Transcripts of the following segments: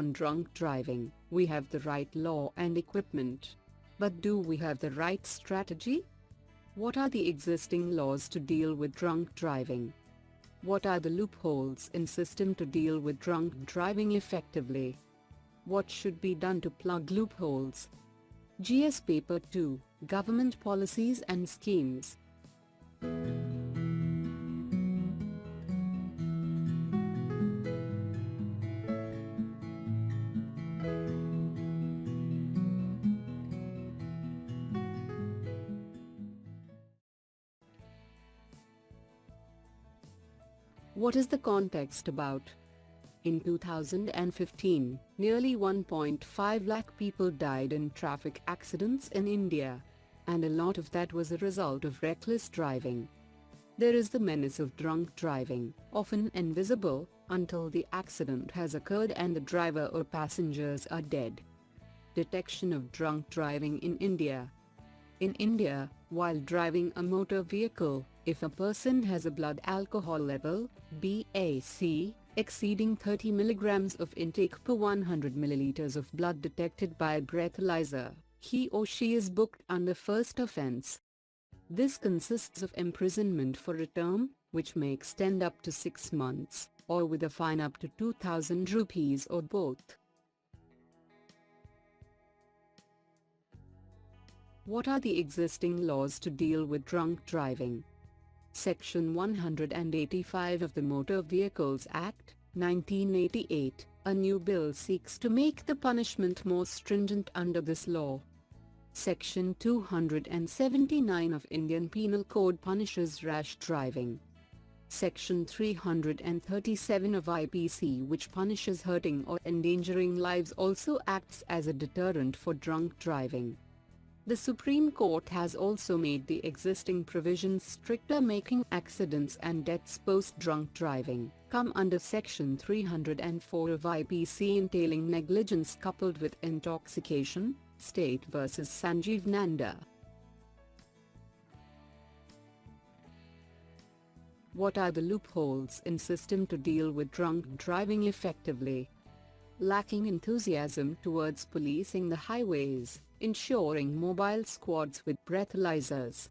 on drunk driving. We have the right law and equipment. But do we have the right strategy? What are the existing laws to deal with drunk driving? What are the loopholes in system to deal with drunk driving effectively? What should be done to plug loopholes? GS Paper 2, Government Policies and Schemes. What is the context about? In 2015, nearly 1.5 lakh people died in traffic accidents in India, and a lot of that was a result of reckless driving. There is the menace of drunk driving, often invisible, until the accident has occurred and the driver or passengers are dead. Detection of drunk driving in India. In India, while driving a motor vehicle, if a person has a blood alcohol level, BAC, exceeding 30 mg of intake per 100 ml of blood detected by a breathalyzer, he or she is booked under first offence. This consists of imprisonment for a term, which may extend up to 6 months, or with a fine up to 2,000 rupees or both. What are the existing laws to deal with drunk driving? Section 185 of the Motor Vehicles Act, 1988, a new bill seeks to make the punishment more stringent under this law. Section 279 of Indian Penal Code punishes rash driving. Section 337 of IPC, which punishes hurting or endangering lives, also acts as a deterrent for drunk driving. The Supreme Court has also made the existing provisions stricter, making accidents and deaths post-drunk driving come under Section 304 of IPC entailing negligence coupled with intoxication, State v. Sanjeev Nanda. What are the loopholes in system to deal with drunk driving effectively? Lacking enthusiasm towards policing the highways, ensuring mobile squads with breathalyzers.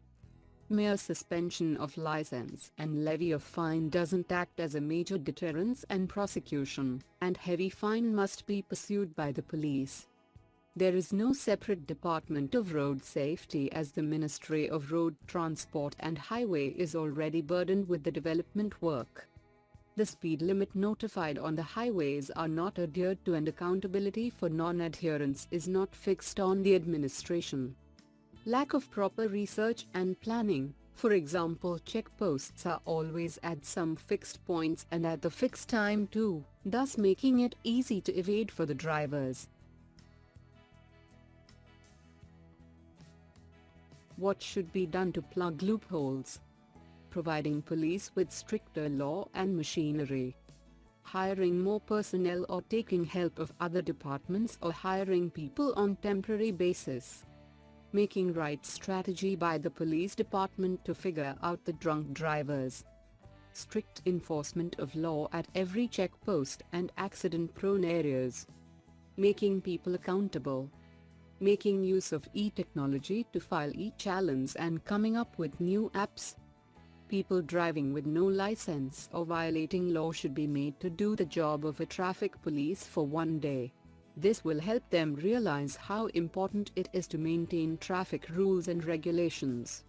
Mere suspension of license and levy of fine doesn't act as a major deterrence and prosecution, and heavy fine must be pursued by the police. There is no separate Department of Road Safety, as the Ministry of Road Transport and Highway is already burdened with the development work. The speed limit notified on the highways are not adhered to, and accountability for non-adherence is not fixed on the administration. Lack of proper research and planning. For example, checkposts are always at some fixed points and at the fixed time too, thus making it easy to evade for the drivers. What should be done to plug loopholes? Providing police with stricter law and machinery. Hiring more personnel or taking help of other departments, or hiring people on temporary basis. Making right strategy by the police department to figure out the drunk drivers. Strict enforcement of law at every checkpost and accident-prone areas. Making people accountable. Making use of e-technology to file e-challenge and coming up with new apps. People driving with no license or violating law should be made to do the job of a traffic police for one day. This will help them realize how important it is to maintain traffic rules and regulations.